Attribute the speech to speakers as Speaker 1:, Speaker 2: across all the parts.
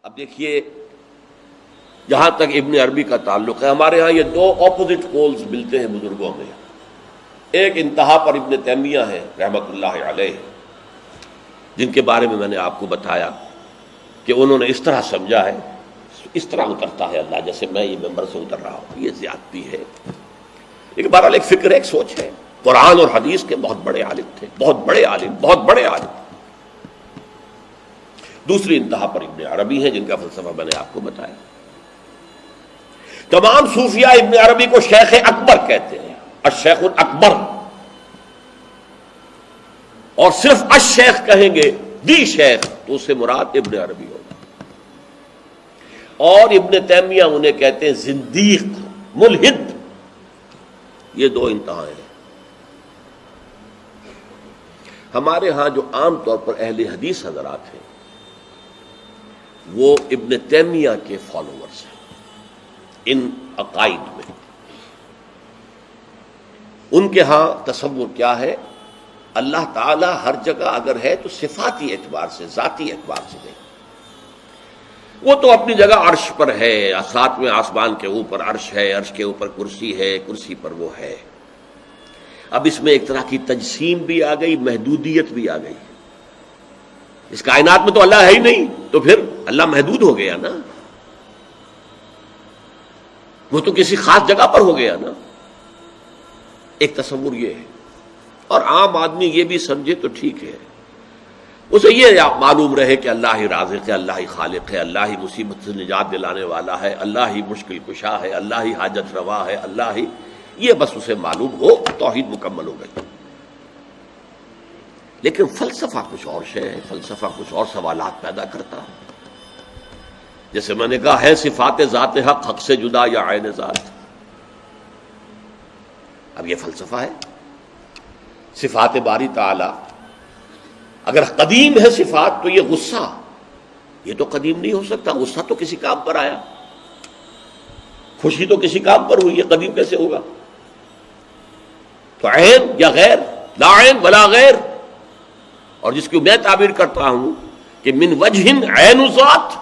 Speaker 1: اب دیکھیے جہاں تک ابن عربی کا تعلق ہے، ہمارے ہاں یہ دو اپوزٹ پولز ملتے ہیں بزرگوں میں. ایک انتہا پر ابن تیمیہ ہے رحمۃ اللہ علیہ، جن کے بارے میں نے آپ کو بتایا کہ انہوں نے اس طرح سمجھا ہے، اس طرح اترتا ہے اللہ جیسے میں یہ ممبر سے اتر رہا ہوں، یہ زیادتی ہے. لیکن بہرحال ایک فکر ہے، ایک سوچ ہے. قرآن اور حدیث کے بہت بڑے عالم تھے، بہت بڑے عالم، بہت بڑے عالم. دوسری انتہا پر ابن عربی ہیں جن کا فلسفہ میں نے آپ کو بتایا. تمام صوفیاء ابن عربی کو شیخ اکبر کہتے ہیں، الشیخ الاکبر، اور صرف الشیخ کہیں گے، دی شیخ، تو اس سے مراد ابن عربی ہوگا. اور ابن تیمیہ انہیں کہتے ہیں زندیق، ملحد. یہ دو انتہائیں ہیں. ہمارے ہاں جو عام طور پر اہل حدیث حضرات ہیں وہ ابن تیمیہ کے فالوورز ہیں ان عقائد میں. ان کے ہاں تصور کیا ہے؟ اللہ تعالیٰ ہر جگہ اگر ہے تو صفاتی اعتبار سے، ذاتی اعتبار سے نہیں. وہ تو اپنی جگہ عرش پر ہے، ساتویں آسمان کے اوپر عرش ہے، عرش کے اوپر کرسی ہے، کرسی پر وہ ہے. اب اس میں ایک طرح کی تجسیم بھی آ گئی، محدودیت بھی آ گئی. اس کائنات میں تو اللہ ہے ہی نہیں، تو پھر اللہ محدود ہو گیا نا، وہ تو کسی خاص جگہ پر ہو گیا نا. ایک تصور یہ ہے. اور عام آدمی یہ بھی سمجھے تو ٹھیک ہے، اسے یہ معلوم رہے کہ اللہ ہی رازق ہے، اللہ ہی خالق ہے، اللہ ہی مصیبت سے نجات دلانے والا ہے، اللہ ہی مشکل کشا ہے، اللہ ہی حاجت روا ہے، اللہ ہی، یہ بس اسے معلوم ہو، توحید مکمل ہو گئی. لیکن فلسفہ کچھ اور شے ہے، فلسفہ کچھ اور سوالات پیدا کرتا ہے. جیسے میں نے کہا ہے صفات ذات حق حق سے جدا یا عین ذات. اب یہ فلسفہ ہے. صفات باری تعالی اگر قدیم ہے صفات تو یہ غصہ، یہ تو قدیم نہیں ہو سکتا. غصہ تو کسی کام پر آیا، خوشی تو کسی کام پر ہوئی، یہ قدیم کیسے ہوگا؟ تو عین یا غیر، لا عین ولا غیر. اور جس کو میں تعبیر کرتا ہوں کہ من وجہ عین ذات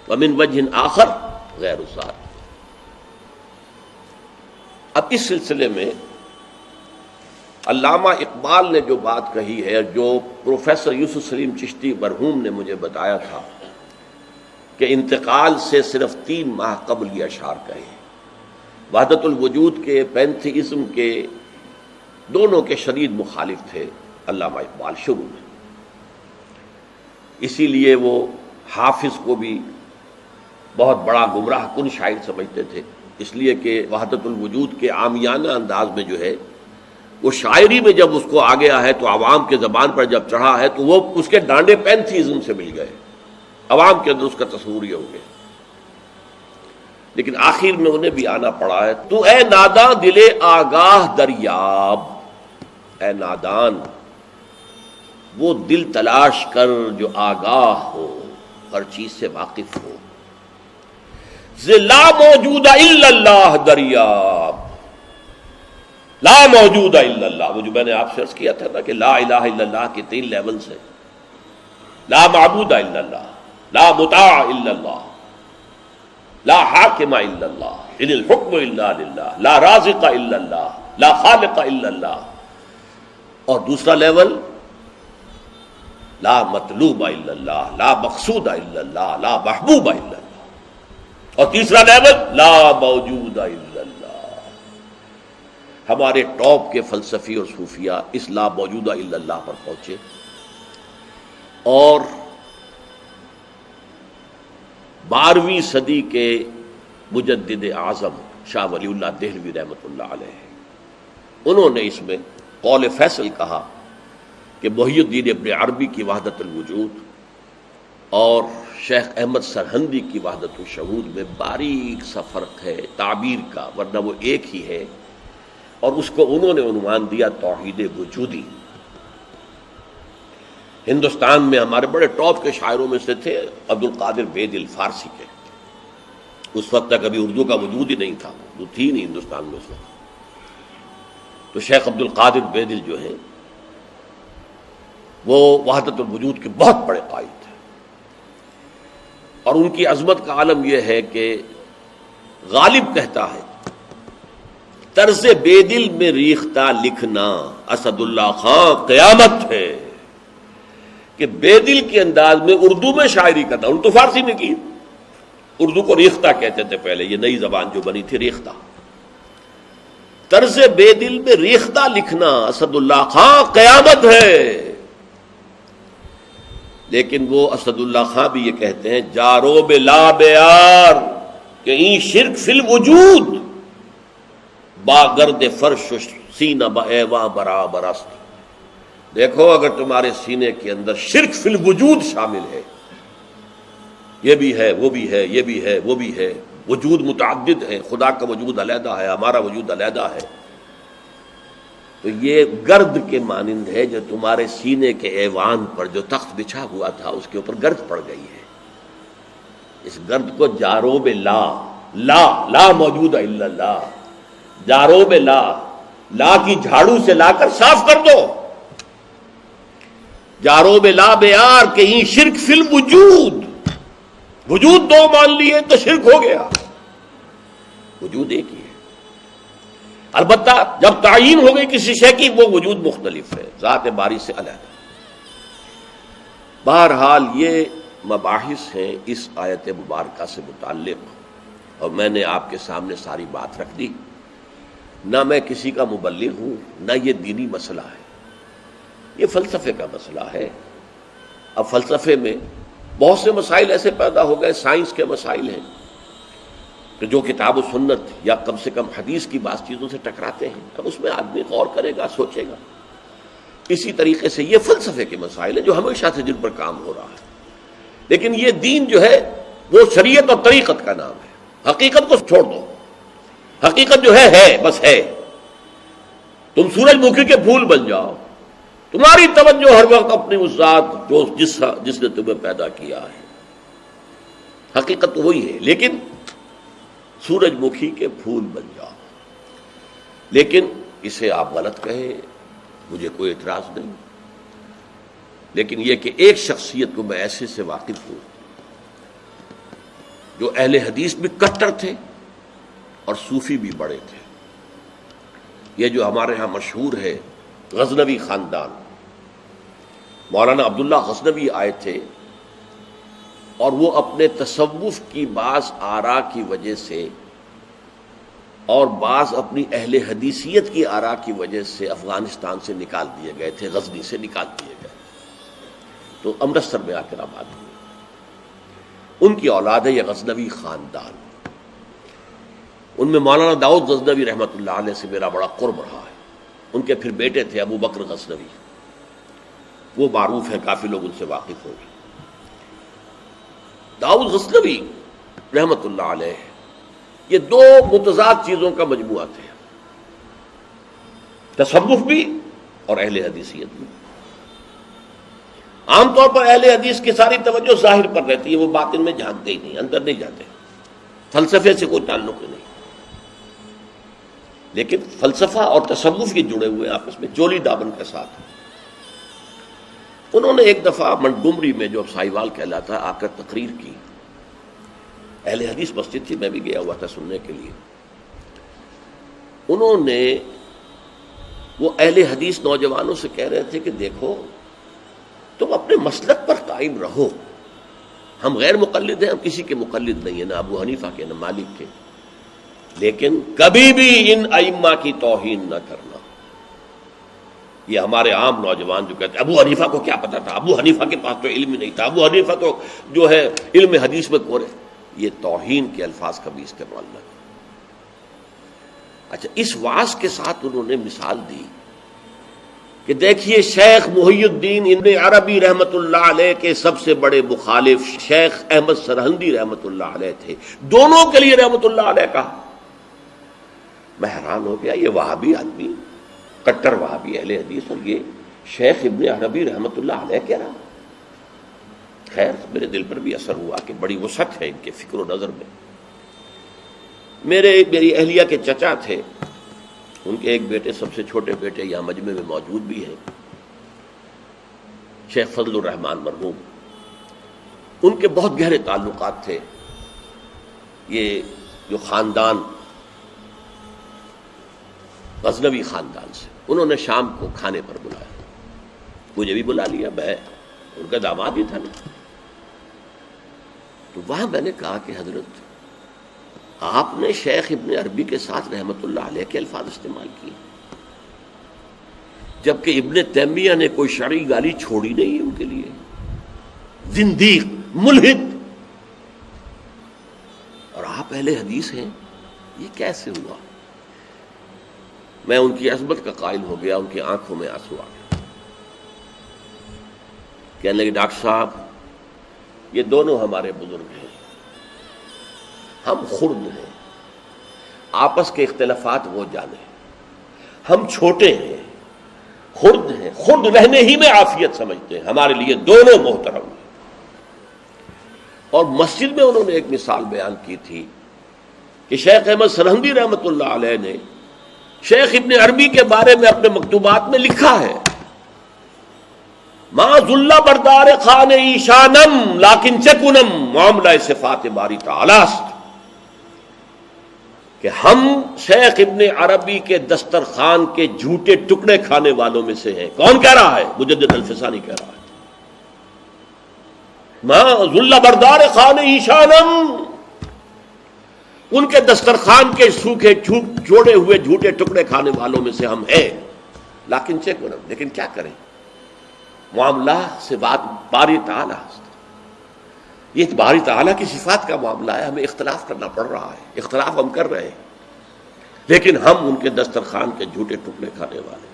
Speaker 1: ومن وجہ آخر غیر ذات. اب اس سلسلے میں علامہ اقبال نے جو بات کہی ہے، جو پروفیسر یوسف سلیم چشتی مرحوم نے مجھے بتایا تھا کہ انتقال سے صرف 3 ماہ قبل یہ اشعار کہے. وحدت الوجود کے، پینتھیزم کے، دونوں کے شدید مخالف تھے علامہ اقبال شروع میں. اسی لیے وہ حافظ کو بھی بہت بڑا گمراہ کن شاعر سمجھتے تھے، اس لیے کہ وحدت الوجود کے عامیانہ انداز میں جو ہے وہ شاعری میں جب اس کو آ گیا ہے تو عوام کے زبان پر جب چڑھا ہے تو وہ اس کے ڈانڈے پینتھیزم سے مل گئے، عوام کے اندر اس کا تصور یہ ہو گیا. لیکن آخر میں انہیں بھی آنا پڑا ہے. تو اے ناداں دل آگاہ دریاب، اے نادان وہ دل تلاش کر جو آگاہ ہو، ہر چیز سے واقف ہو. لا موجود الا اللہ دریاب، لا موجود الا اللہ. وہ جو میں نے آپ سے عرض کیا تھا نا کہ لا الہ الا اللہ کے 3 لیولز ہیں. لا معبود الا اللہ، لا مطاع الا اللہ، لا حاکم الا اللہ، ان الحکم الا للہ، لا رازق الا اللہ، لا خالق الا اللہ. اور دوسرا لیول لا مطلوب الا اللہ، لا مقصود الا اللہ، لا محبوب الا اللہ. اور تیسرا لیول لا موجود الا اللہ. ہمارے ٹاپ کے فلسفی اور صوفیاء اس لا موجودہ الا اللہ پر پہنچے. اور 12ویں صدی کے مجدد اعظم شاہ ولی اللہ دہلوی رحمۃ اللہ علیہ، انہوں نے اس میں قول فیصل کہا کہ محی الدین ابن عربی کی وحدت الوجود اور شیخ احمد سرہندی کی وحدت الشہود میں باریک سا فرق ہے تعبیر کا، ورنہ وہ ایک ہی ہے. اور اس کو انہوں نے عنوان دیا توحید وجودی. ہندوستان میں ہمارے بڑے ٹاپ کے شاعروں میں سے تھے عبد القادر بیدل فارسی کے. اس وقت تک ابھی اردو کا وجود ہی نہیں تھا، اردو تھی نہیں ہندوستان میں اس وقت. تو شیخ عبد القادر بیدل جو ہیں وہ وحدت الوجود کے بہت بڑے قائد تھے. اور ان کی عظمت کا عالم یہ ہے کہ غالب کہتا ہے طرز بے دل میں ریختہ لکھنا اسد اللہ خان قیامت ہے، کہ بے دل کے انداز میں اردو میں شاعری کرنا. ان تو فارسی میں کی، اردو کو ریختہ کہتے تھے پہلے، یہ نئی زبان جو بنی تھی ریختہ. طرز بے دل میں ریختہ لکھنا اسد اللہ خان قیامت ہے. لیکن وہ اسد اللہ خان بھی یہ کہتے ہیں جارو بلا بیار کہ این شرک فی الوجود با گرد فرش سینہ با ایواں برابر است. دیکھو اگر تمہارے سینے کے اندر شرک فی الوجود شامل ہے، یہ بھی ہے وہ بھی ہے یہ بھی ہے وہ بھی ہے، وجود متعدد ہے، خدا کا وجود علیحدہ ہے، ہمارا وجود علیحدہ ہے، تو یہ گرد کے مانند ہے جو تمہارے سینے کے ایوان پر جو تخت بچھا ہوا تھا اس کے اوپر گرد پڑ گئی ہے. اس گرد کو جاروب لا لا لا موجود ہے الا اللہ، جاروب لا لا کی جھاڑو سے لا کر صاف کر دو. جاروب لا بیار کہ یہ شرک فی الوجود، وجود دو مان لیے تو شرک ہو گیا، وجود ایک ہی ہے. البتہ جب تعین ہو گئی کسی شے کی وہ وجود مختلف ہے، ذات باری سے علیحدہ. بہرحال یہ مباحث ہیں اس آیت مبارکہ سے متعلق، اور میں نے آپ کے سامنے ساری بات رکھ دی. نہ میں کسی کا مبلغ ہوں، نہ یہ دینی مسئلہ ہے، یہ فلسفے کا مسئلہ ہے. اب فلسفے میں بہت سے مسائل ایسے پیدا ہو گئے، سائنس کے مسائل ہیں کہ جو کتاب و سنت یا کم سے کم حدیث کی بعض چیزوں سے ٹکراتے ہیں. اب اس میں آدمی غور کرے گا، سوچے گا. اسی طریقے سے یہ فلسفے کے مسائل ہیں جو ہمیشہ سے جن پر کام ہو رہا ہے. لیکن یہ دین جو ہے وہ شریعت اور طریقت کا نام ہے. حقیقت کو چھوڑ دو، حقیقت جو ہے بس ہے. تم سورج مکھی کے پھول بن جاؤ، تمہاری توجہ ہر وقت اپنی اس ذات جو جس نے تمہیں پیدا کیا ہے. حقیقت تو وہی ہے، لیکن سورج مکھی کے پھول بن جاؤ. لیکن اسے آپ غلط کہیں، مجھے کوئی اعتراض نہیں. لیکن یہ کہ ایک شخصیت کو میں ایسے سے واقف ہوں جو اہل حدیث بھی کٹر تھے اور صوفی بھی بڑے تھے. یہ جو ہمارے ہاں مشہور ہے غزنوی خاندان، مولانا عبداللہ غزنوی آئے تھے اور وہ اپنے تصوف کی بعض آراء کی وجہ سے اور بعض اپنی اہل حدیثیت کی آراء کی وجہ سے افغانستان سے نکال دیے گئے تھے، غزنی سے نکال دیے گئے، تو امرتسر میں آ کر آباد ہوئے. ان کی اولاد ہے یہ غزنوی خاندان. ان میں مولانا داؤد غزنوی رحمۃ اللہ علیہ سے میرا بڑا قرب رہا ہے. ان کے پھر بیٹے تھے ابو بکر غزنوی، وہ معروف ہیں، کافی لوگ ان سے واقف ہوں گے. داؤد غزنوی رحمۃ اللہ علیہ یہ دو متضاد چیزوں کا مجموعہ تھے، تصوف بھی اور اہل حدیثیت بھی. عام طور پر اہل حدیث کی ساری توجہ ظاہر پر رہتی ہے، وہ باطن میں جھانکتے ہی نہیں، اندر نہیں جاتے، فلسفے سے کوئی تعلق ہی نہیں. لیکن فلسفہ اور تصوف یہ جڑے ہوئے آپس میں چولی دامن کے ساتھ. انہوں نے ایک دفعہ منٹگمری میں جو سائیوال کہلاتا آ کر تقریر کی. اہل حدیث مسجد تھی، میں بھی گیا ہوا تھا سننے کے لیے. انہوں نے وہ اہل حدیث نوجوانوں سے کہہ رہے تھے کہ دیکھو تم اپنے مسلک پر قائم رہو، ہم غیر مقلد ہیں، ہم کسی کے مقلد نہیں ہیں، نہ ابو حنیفہ کے نہ مالک کے، لیکن کبھی بھی ان ائمہ کی توہین نہ کرنا. یہ ہمارے عام نوجوان جو کہتے ہیں ابو حنیفہ کو کیا پتا تھا، ابو حنیفہ کے پاس تو علم ہی نہیں تھا، ابو حنیفہ تو جو ہے علم حدیث میں کورے، یہ توہین کے الفاظ کبھی استعمال نہ کریں. اچھا، اس واعظ کے ساتھ انہوں نے مثال دی کہ دیکھیے شیخ محی الدین ابن عربی رحمۃ اللہ علیہ کے سب سے بڑے مخالف شیخ احمد سرہندی رحمۃ اللہ علیہ تھے، دونوں کے لیے رحمۃ اللہ علیہ کہا. میں حیران ہو گیا، یہ وہابی آدمی، کٹر وہابی اہل حدیث، اور یہ شیخ ابن عربی رحمۃ اللہ علیہ کہہ رہا. خیر میرے دل پر بھی اثر ہوا کہ بڑی وسعت ہے ان کے فکر و نظر میں. میری اہلیہ کے چچا تھے، ان کے ایک بیٹے، سب سے چھوٹے بیٹے یہاں مجمع میں موجود بھی ہیں، شیخ فضل الرحمان مرحوم. ان کے بہت گہرے تعلقات تھے یہ جو خاندان غزنوی خاندان سے. انہوں نے شام کو کھانے پر بلایا، مجھے بھی بلا لیا، میں ان کا داماد ہی تھا نا. تو وہاں میں نے کہا کہ حضرت آپ نے شیخ ابن عربی کے ساتھ رحمت اللہ علیہ کے الفاظ استعمال کیے، جبکہ ابن تیمیہ نے کوئی شرعی گالی چھوڑی نہیں ان کے لیے. زندیق، ملحد، اور آپ اہل حدیث ہیں، یہ کیسے ہوا؟ میں ان کی عظمت کا قائل ہو گیا، ان کی آنکھوں میں آنسو آ گیا. کہنے لگے ڈاکٹر صاحب یہ دونوں ہمارے بزرگ ہیں، ہم خرد ہیں، آپس کے اختلافات وہ جانے، ہم چھوٹے ہیں، خرد ہیں، خرد رہنے ہی میں عافیت سمجھتے ہیں، ہمارے لیے دونوں محترم ہیں. اور مسجد میں انہوں نے ایک مثال بیان کی تھی کہ شیخ احمد سرہندی رحمۃ اللہ علیہ نے شیخ ابن عربی کے بارے میں اپنے مکتوبات میں لکھا ہے ما ذل بردار خان ایشانم لیکن چکنم معاملہ صفات باری تعالی است، کہ ہم شیخ ابن عربی کے دسترخوان کے جھوٹے ٹکڑے کھانے والوں میں سے ہیں. کون کہہ رہا ہے؟ مجدد الفسانی کہہ رہا ہے. ما ذل بردار خان ایشانم، ان کے دسترخوان کے سوکھے جوڑے ہوئے جھوٹے ٹکڑے کھانے والوں میں سے ہم ہیں. لیکن چکنم، لیکن کیا کریں، معاملہ سے بات باری تعالی است. یہ باری تعالیٰ کی صفات کا معاملہ ہے، ہمیں اختلاف کرنا پڑ رہا ہے، اختلاف ہم کر رہے ہیں، لیکن ہم ان کے دسترخوان کے جھوٹے ٹکڑے کھانے والے.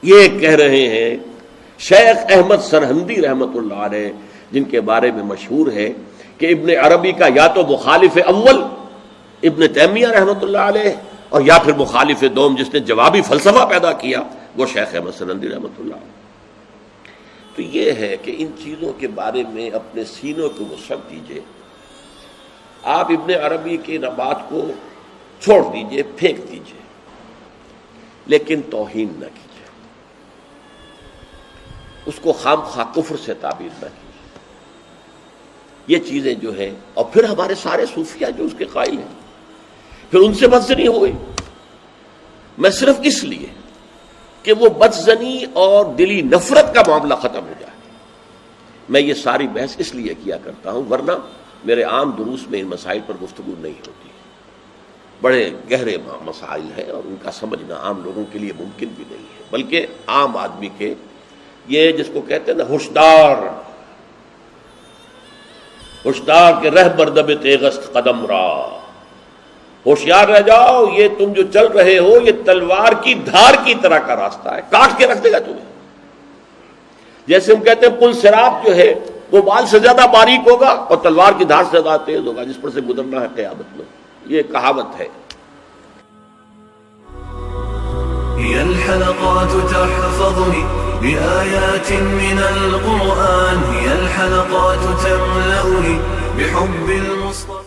Speaker 1: یہ کہہ رہے ہیں شیخ احمد سرہندی رحمت اللہ علیہ، جن کے بارے میں مشہور ہے کہ ابن عربی کا یا تو مخالف اول ابن تیمیہ رحمت اللہ علیہ، اور یا پھر مخالف دوم جس نے جوابی فلسفہ پیدا کیا وہ شیخ احمد سرہندی رحمت اللہ علیہ. تو یہ ہے کہ ان چیزوں کے بارے میں اپنے سینوں کو وسعت دیجئے. آپ ابن عربی کی بات کو چھوڑ دیجئے، پھینک دیجئے، لیکن توہین نہ کیجئے، اس کو خام خواہ کفر سے تعبیر نہ کیجئے. یہ چیزیں جو ہیں، اور پھر ہمارے سارے صوفیہ جو اس کے قائل ہیں، پھر ان سے بدزنی ہو گئی. میں صرف اس لیے کہ وہ بدزنی اور دلی نفرت کا معاملہ ختم ہو جائے میں یہ ساری بحث اس لیے کیا کرتا ہوں، ورنہ میرے عام دروس میں ان مسائل پر گفتگو نہیں ہوتی. بڑے گہرے مسائل ہیں اور ان کا سمجھنا عام لوگوں کے لیے ممکن بھی نہیں ہے، بلکہ عام آدمی کے یہ جس کو کہتے ہیں نا ہوشدار کے رہ بردب تیغست قدم را، ہوشیار رہ جاؤ، یہ تم جو چل رہے ہو یہ تلوار کی دھار کی طرح کا راستہ ہے، کاٹ کے رکھ دے گا تمہیں. جیسے ہم کہتے ہیں پل صراط جو ہے وہ بال سے زیادہ باریک ہوگا اور تلوار کی دھار سے زیادہ تیز ہوگا، جس پر سے گزرنا ہے قیامت میں. یہ کہاوت ہے.
Speaker 2: هي الحلقات تحفظني بآيات من القرآن، هي الحلقات تملأني بحب المصطفى.